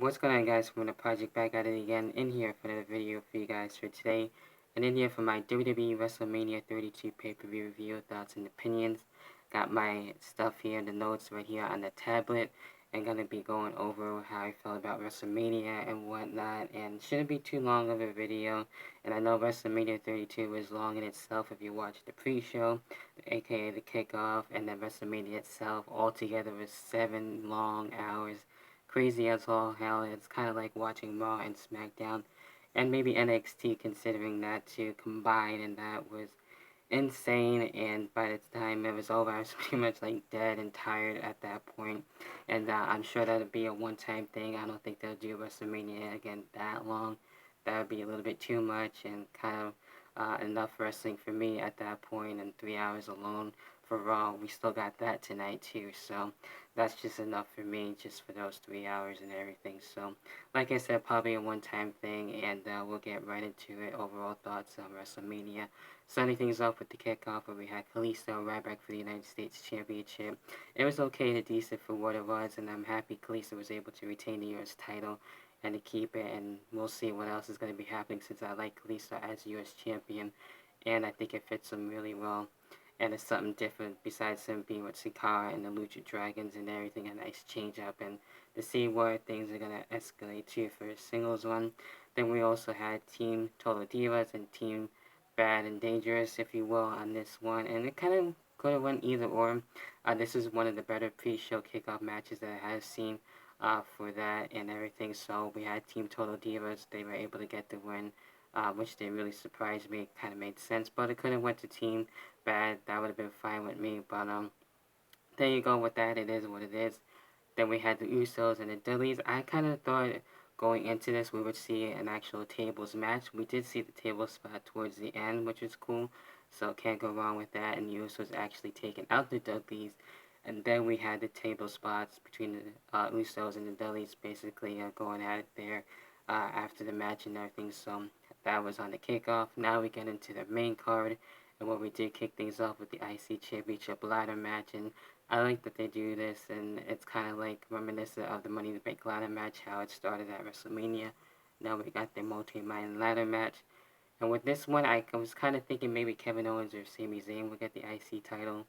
What's going on, guys? From the project, back at it again, in here for another video for you guys for today, and in here for my WWE Wrestlemania 32 pay-per-view review, thoughts and opinions. Got my stuff here, the notes right here on the tablet, and gonna be going over how I felt about WrestleMania and whatnot, and shouldn't be too long of a video. And I know WrestleMania 32 was long in itself if you watch the pre-show, aka the kickoff, and then WrestleMania itself altogether was 7 long hours. Crazy as all hell. It's kind of like watching Raw and SmackDown, and maybe NXT, considering that to combine, and that was insane. And by the time it was over, I was pretty much like dead and tired at that point. And I'm sure that'll be a one-time thing. I don't think they'll do WrestleMania again that long. That would be a little bit too much and kind of enough wrestling for me at that point. And 3 hours alone for Raw, we still got that tonight too. So that's just enough for me, just for those 3 hours and everything. So, like I said, probably a one-time thing, and we'll get right into it. Overall thoughts on WrestleMania. Starting things off with the kickoff, where we had Kalisto right back for the United States Championship. It was okay to decent for what it was, and I'm happy Kalisto was able to retain the U.S. title and to keep it, and we'll see what else is going to be happening, since I like Kalisto as U.S. champion, and I think it fits him really well. And it's something different besides him being with Sakara and the Lucha Dragons and everything, a nice change up, and to see where things are going to escalate to for a singles one. Then we also had Team Total Divas and Team Bad and Dangerous, if you will, on this one, and it kind of could have went either or. This is one of the better pre-show kickoff matches that I have seen for that and everything. So we had Team Total Divas. They were able to get the win, which they really surprised me. It kind of made sense, but it could have went to Team Bad. That would have been fine with me, but there you go with that. It is what it is. Then we had the Usos and the Dudleys. I kind of thought going into this we would see an actual tables match. We did see the table spot towards the end, which was cool, so can't go wrong with that. And the Usos actually taking out the Dudleys. And then we had the table spots between the Usos and the Dudleys, basically going at it there after the match and everything. So that was on the kickoff. Now we get into the main card, and where we did kick things off with the IC Championship ladder match. And I like that they do this, and it's kind of like reminiscent of the Money in the Bank ladder match, how it started at WrestleMania. Now we got the multi-man ladder match. And with this one, I was kind of thinking maybe Kevin Owens or Sami Zayn would get the IC title,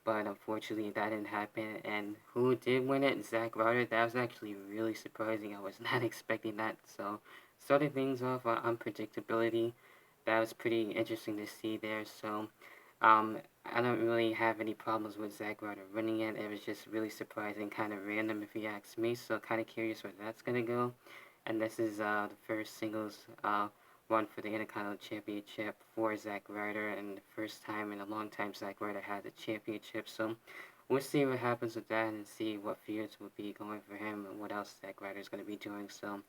but unfortunately that didn't happen. And who did win it? Zack Ryder. That was actually really surprising. I was not expecting that. So started things off on unpredictability. That was pretty interesting to see there. So I don't really have any problems with Zack Ryder winning it. It was just really surprising, kind of random if you ask me. So kind of curious where that's gonna go. And this is the first singles run for the Intercontinental Championship for Zack Ryder, and the first time in a long time Zack Ryder had the championship. So we'll see what happens with that and see what feuds will be going for him and what else Zack Ryder is going to be doing. So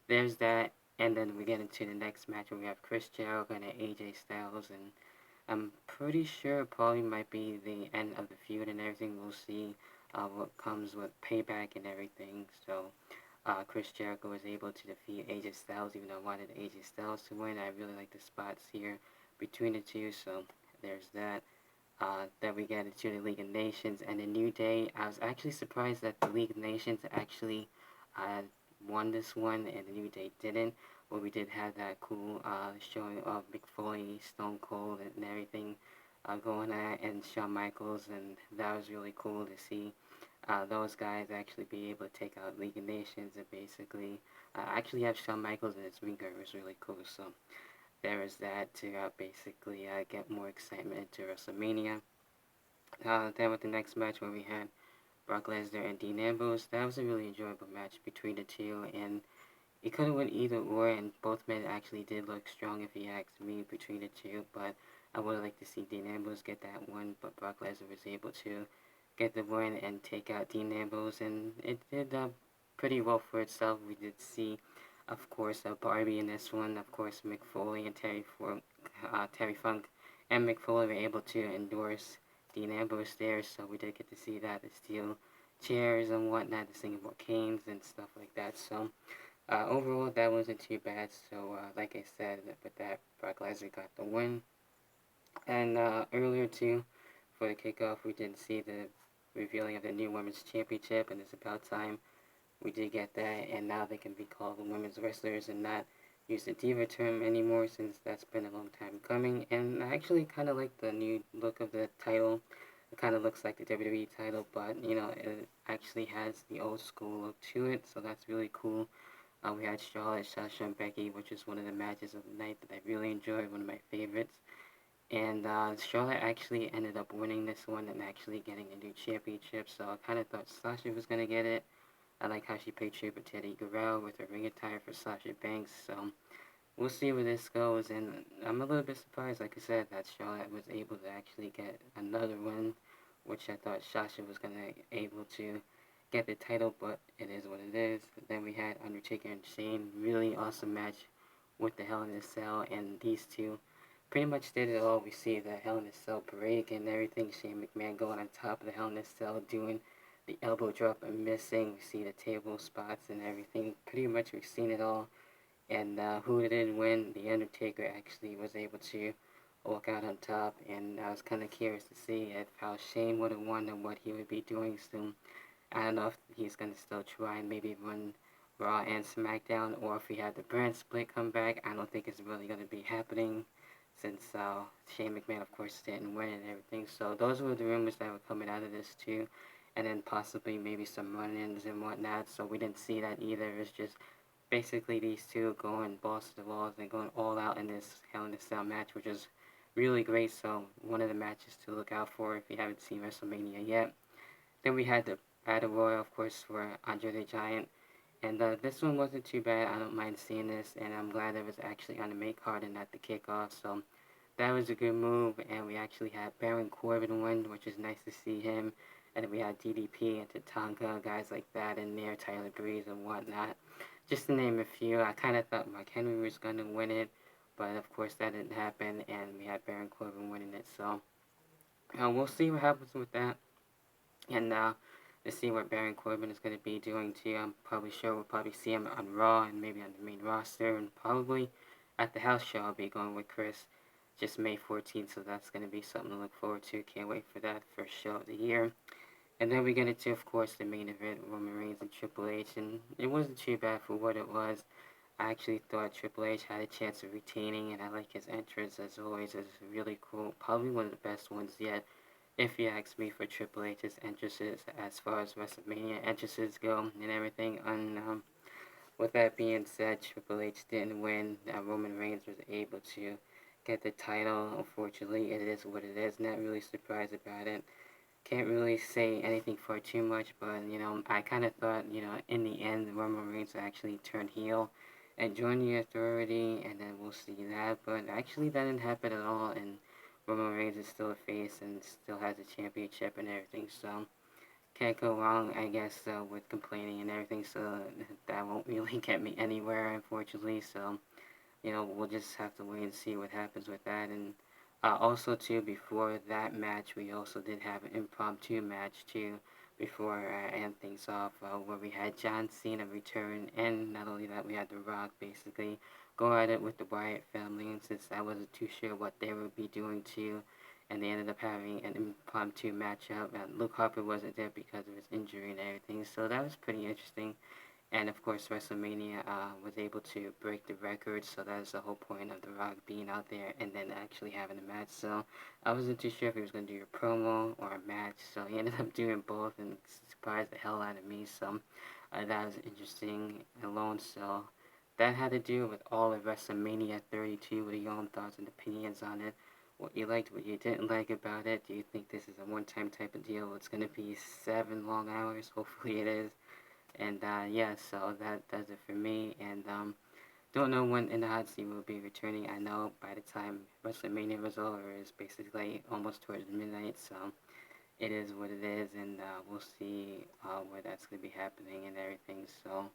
there's that. And then we get into the next match where we have Chris Jericho and AJ Styles, and I'm pretty sure it probably might be the end of the feud and everything. We'll see what comes with Payback and everything. So Chris Jericho was able to defeat AJ Styles, even though I wanted AJ Styles to win. I really like the spots here between the two, so there's that. Then we get into the League of Nations and the New Day. I was actually surprised that the League of Nations actually won this one and the New Day didn't. But we did have that cool showing of Mick Foley, Stone Cold, and everything going on, and Shawn Michaels, and that was really cool to see those guys actually be able to take out League of Nations and basically actually have Shawn Michaels in its ring gear. Was really cool. So there is that to basically get more excitement into WrestleMania. Then with the next match where we had Brock Lesnar and Dean Ambrose, that was a really enjoyable match between the two, and it could have went either or, and both men actually did look strong if you ask me between the two, but I would have liked to see Dean Ambrose get that one, but Brock Lesnar was able to get the win and take out Dean Ambrose, and it did pretty well for itself. We did see, of course, Barbie in this one, of course, Mick Foley and Terry Funk and Mick Foley were able to endorse Dean Ambrose there, so we did get to see that, the steel chairs and whatnot, the Singapore canes and stuff like that. So overall, that wasn't too bad. So like I said, with that, Brock Lesnar got the win. And earlier too, for the kickoff, we did see the revealing of the new Women's Championship, and it's about time we did get that, and now they can be called women's wrestlers and not use the diva term anymore, since that's been a long time coming. And I actually kind of like the new look of the title. It kind of looks like the WWE title, but you know, it actually has the old school look to it, so that's really cool. We had Charlotte, Sasha, and Becky, which is one of the matches of the night that I really enjoyed, one of my favorites. And Charlotte actually ended up winning this one and actually getting a new championship, so I kind of thought Sasha was going to get it. I like how she played tribute to Teddy Guerrero with her ring attire for Sasha Banks, so we'll see where this goes. And I'm a little bit surprised, like I said, that Charlotte was able to actually get another win, which I thought Sasha was going to able to get the title, but it is what it is. Then we had Undertaker and Shane, really awesome match with the Hell in a Cell, and these two pretty much did it all. We see the Hell in a Cell parade and everything. Shane McMahon going on top of the Hell in a Cell, doing the elbow drop and missing. We see the table spots and everything. Pretty much we've seen it all. And who did win? The Undertaker actually was able to walk out on top. And I was kind of curious to see if how Shane would have won and what he would be doing soon. I don't know if he's going to still try and maybe run Raw and SmackDown, or if he had the brand split come back. I don't think it's really going to be happening, since Shane McMahon, of course, didn't win and everything. So those were the rumors that were coming out of this too, and then possibly maybe some run-ins and whatnot. So we didn't see that either. It's just basically these two going balls to the walls and going all out in this Hell in a Cell match, which is really great. So one of the matches to look out for if you haven't seen WrestleMania yet. Then we had the Battle Royal, of course, for Andre the Giant. And this one wasn't too bad. I don't mind seeing this, and I'm glad it was actually on the main card and not the kickoff. So that was a good move, and we actually had Baron Corbin win, which is nice to see him. And then we had DDP and Tatanka, guys like that in there, Tyler Breeze and whatnot. Just to name a few. I kind of thought Mark Henry was going to win it, but of course that didn't happen, and we had Baron Corbin winning it. So we'll see what happens with that. And to see what Baron Corbin is going to be doing too. I'm probably sure we'll probably see him on Raw and maybe on the main roster, and probably at the house show I'll be going with Chris just May 14th, so that's going to be something to look forward to. Can't wait for that first show of the year. And then we get into, of course, the main event, Roman Reigns and Triple H, and it wasn't too bad for what it was. I actually thought Triple H had a chance of retaining, and I like his entrance as always. It's really cool, probably one of the best ones yet, if you ask me, for Triple H's entrances as far as WrestleMania entrances go and everything. And with that being said, Triple H didn't win. Roman Reigns was able to get the title. Unfortunately, it is what it is. Not really surprised about it. Can't really say anything for it too much, but you know, I kind of thought, you know, in the end, Roman Reigns actually turned heel and join the Authority, and then we'll see that. But actually, that didn't happen at all, and Roman Reigns is still a face and still has a championship and everything. So can't go wrong, I guess, with complaining and everything. So that won't really get me anywhere, unfortunately. So you know, we'll just have to wait and see what happens with that. And also too, before that match, we also did have an impromptu match too, before I end things off, where we had John Cena return, and not only that, we had The Rock basically go at it with the Wyatt family, and since I wasn't too sure what they would be doing too, and they ended up having an impromptu matchup, and Luke Harper wasn't there because of his injury and everything, so that was pretty interesting. And of course, WrestleMania was able to break the record, so that is the whole point of The Rock being out there and then actually having a match. So I wasn't too sure if he was going to do a promo or a match, so he ended up doing both and surprised the hell out of me. So that was interesting alone. So that had to do with all of WrestleMania 32. What are your own thoughts and opinions on it? What you liked, what you didn't like about it? Do you think this is a one-time type of deal? It's going to be 7 long hours. Hopefully it is. And yeah, so that does it for me. And don't know when in the hot seat will be returning. I know by the time WrestleMania was over, it's basically almost towards midnight. So it is what it is, and we'll see where that's going to be happening and everything. So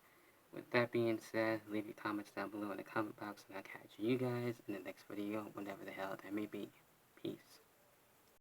with that being said, leave your comments down below in the comment box, and I'll catch you guys in the next video, whenever the hell that may be. Peace.